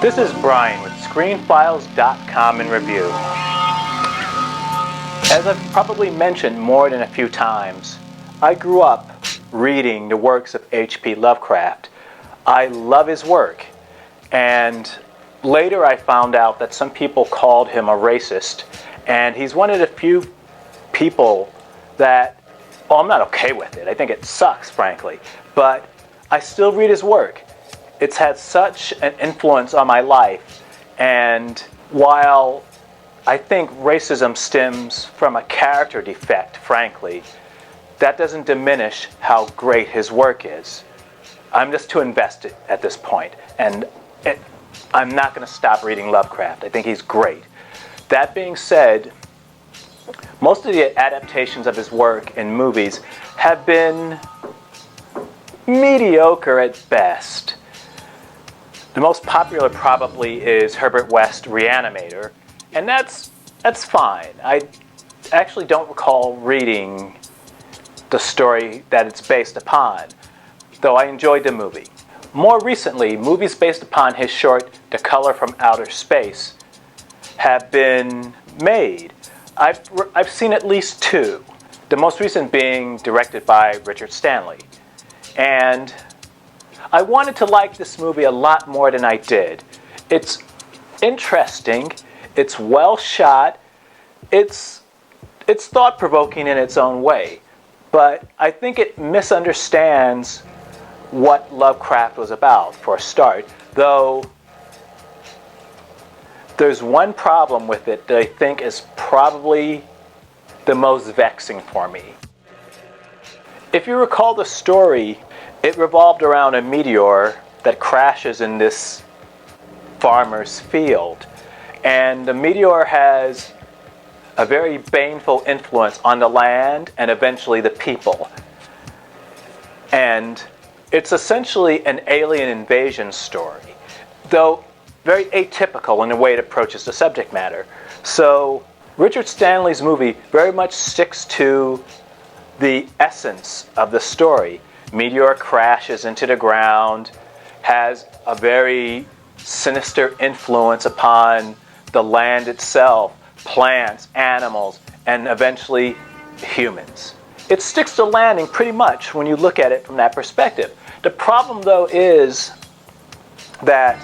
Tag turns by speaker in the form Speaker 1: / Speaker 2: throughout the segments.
Speaker 1: This is Brian with ScreenFiles.com in review. As I've probably mentioned more than a few times, I grew up reading the works of H.P. Lovecraft. I love his work, and later I found out that some people called him a racist, and he's one of the few people that, well, I'm not okay with it. I think it sucks, frankly, but I still read his work. It's had such an influence on my life, and while I think racism stems from a character defect, frankly, that doesn't diminish how great his work is. I'm just too invested at this point, and I'm not going to stop reading Lovecraft. I think he's great. That being said, most of the adaptations of his work in movies have been mediocre at best. The most popular probably is Herbert West's Reanimator, and that's fine. I actually don't recall reading the story that it's based upon, though I enjoyed the movie. More recently, movies based upon his short The Color from Outer Space have been made. I've seen at least two, the most recent being directed by Richard Stanley. And I wanted to like this movie a lot more than I did. It's interesting, it's well shot, it's thought-provoking in its own way, but I think it misunderstands what Lovecraft was about, for a start, though there's one problem with it that I think is probably the most vexing for me. If you recall the story, it revolved around a meteor that crashes in this farmer's field. And the meteor has a very baneful influence on the land and eventually the people. And it's essentially an alien invasion story, though very atypical in the way it approaches the subject matter. So Richard Stanley's movie very much sticks to the essence of the story. Meteor crashes into the ground, has a very sinister influence upon the land itself, plants, animals, and eventually humans. It sticks to landing pretty much when you look at it from that perspective. The problem, though, is that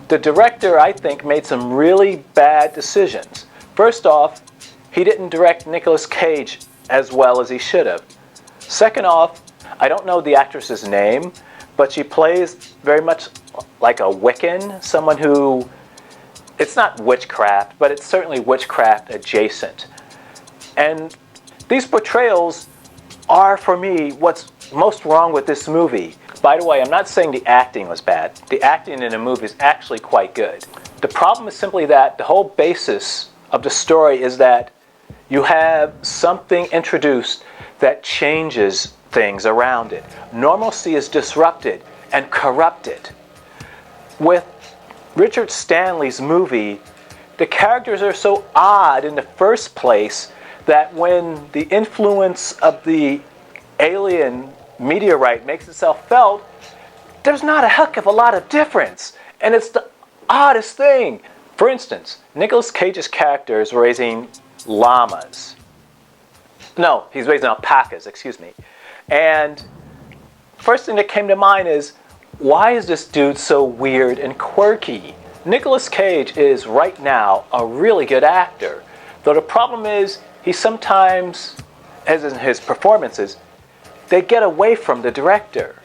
Speaker 1: the director, I think, made some really bad decisions. First off, he didn't direct Nicolas Cage as well as he should have. Second off, I don't know the actress's name, but she plays very much like a Wiccan, someone who, it's not witchcraft, but it's certainly witchcraft adjacent. And these portrayals are, for me, what's most wrong with this movie. By the way, I'm not saying the acting was bad. The acting in the movie is actually quite good. The problem is simply that the whole basis of the story is that you have something introduced that changes things around it. Normalcy is disrupted and corrupted. With Richard Stanley's movie, the characters are so odd in the first place that when the influence of the alien meteorite makes itself felt, there's not a heck of a lot of difference. And it's the oddest thing. For instance, Nicolas Cage's character is raising llamas. No, he's raising alpacas, excuse me. And first thing that came to mind is, why is this dude so weird and quirky? Nicolas Cage is right now a really good actor, though the problem is he sometimes, as in his performances, they get away from the director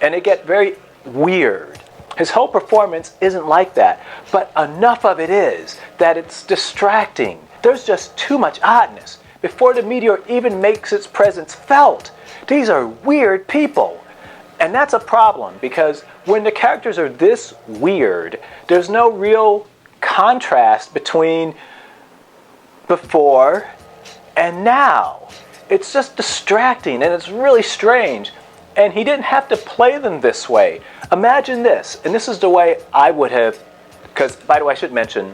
Speaker 1: and they get very weird. His whole performance isn't like that, but enough of it is that it's distracting. There's just too much oddness before the meteor even makes its presence felt. These are weird people. And that's a problem, because when the characters are this weird, there's no real contrast between before and now. It's just distracting and it's really strange. And he didn't have to play them this way. Imagine this, and this is the way I would have, because, by the way, I should mention,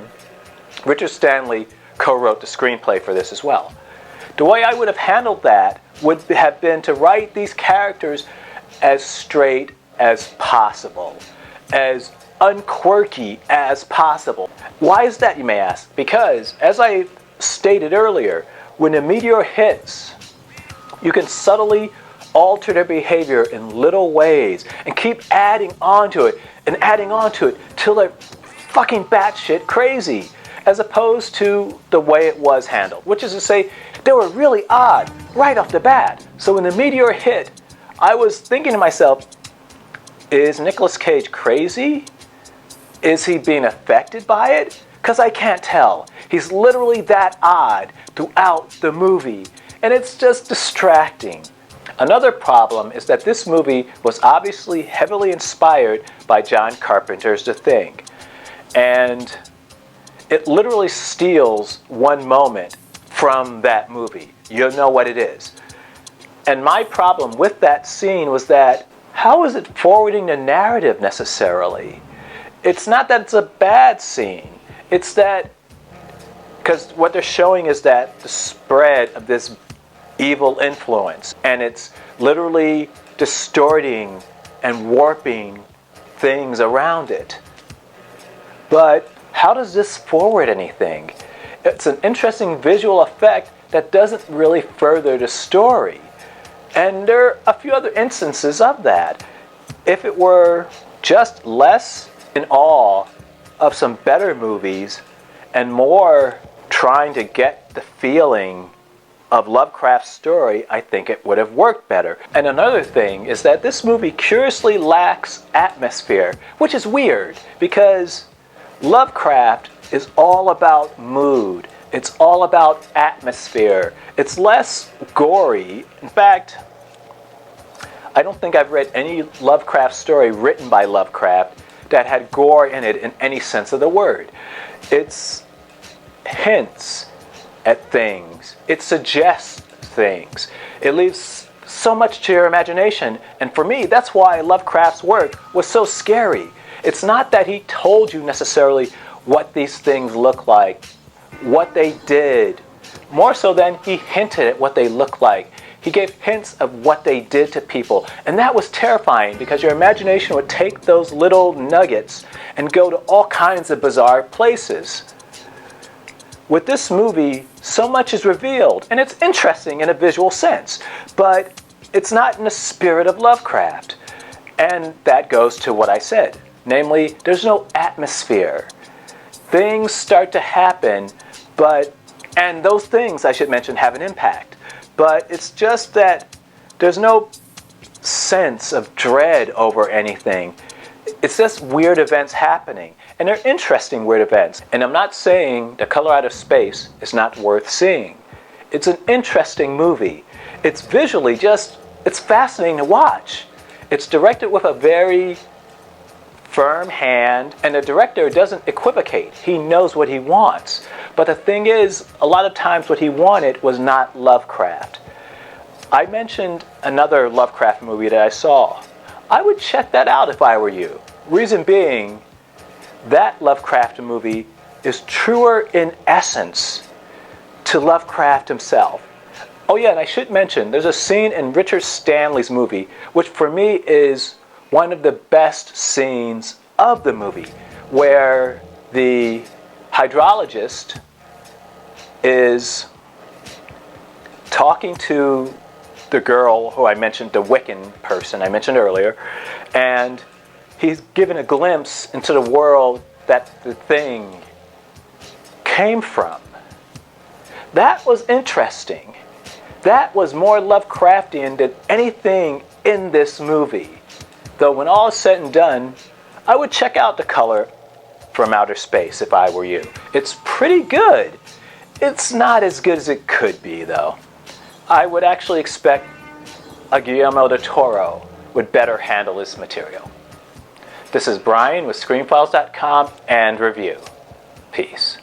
Speaker 1: Richard Stanley co-wrote the screenplay for this as well. The way I would have handled that would have been to write these characters as straight as possible, as unquirky as possible. Why is that, you may ask? Because, as I stated earlier, when a meteor hits, you can subtly alter their behavior in little ways and keep adding onto it till they're fucking batshit crazy, as opposed to the way it was handled, which is to say, they were really odd right off the bat. So when the meteor hit, I was thinking to myself, is Nicolas Cage crazy? Is he being affected by it? Because I can't tell. He's literally that odd throughout the movie, and it's just distracting. Another problem is that this movie was obviously heavily inspired by John Carpenter's The Thing, and it literally steals one moment from that movie. You'll know what it is. And my problem with that scene was that, how is it forwarding the narrative necessarily? It's not that it's a bad scene. It's that, because what they're showing is that the spread of this evil influence, and it's literally distorting and warping things around it. But how does this forward anything? It's an interesting visual effect that doesn't really further the story. And there are a few other instances of that. If it were just less in awe of some better movies and more trying to get the feeling of Lovecraft's story, I think it would have worked better. And another thing is that this movie curiously lacks atmosphere, which is weird because Lovecraft is all about mood. It's all about atmosphere. It's less gory. In fact, I don't think I've read any Lovecraft story written by Lovecraft that had gore in it in any sense of the word. It's hints at things. It suggests things. It leaves so much to your imagination. And for me, that's why Lovecraft's work was so scary. It's not that he told you necessarily what these things look like, what they did. More so than he hinted at what they look like. He gave hints of what they did to people. And that was terrifying because your imagination would take those little nuggets and go to all kinds of bizarre places. With this movie, so much is revealed, and it's interesting in a visual sense, but it's not in the spirit of Lovecraft. And that goes to what I said. Namely, there's no atmosphere. Things start to happen, and those things, I should mention, have an impact. But it's just that there's no sense of dread over anything. It's just weird events happening. And they're interesting weird events. And I'm not saying The Color Out of Space is not worth seeing. It's an interesting movie. It's visually it's fascinating to watch. It's directed with a very firm hand, and the director doesn't equivocate. He knows what he wants. But the thing is, a lot of times what he wanted was not Lovecraft. I mentioned another Lovecraft movie that I saw. I would check that out if I were you. Reason being, that Lovecraft movie is truer in essence to Lovecraft himself. Oh yeah, and I should mention, there's a scene in Richard Stanley's movie, which for me is one of the best scenes of the movie, where the hydrologist is talking to the girl who I mentioned, the Wiccan person I mentioned earlier, and he's given a glimpse into the world that the thing came from. That was interesting. That was more Lovecraftian than anything in this movie. Though when all is said and done, I would check out The Color from Outer Space if I were you. It's pretty good. It's not as good as it could be, though. I would actually expect a Guillermo del Toro would better handle this material. This is Brian with ScreenFiles.com and Review. Peace.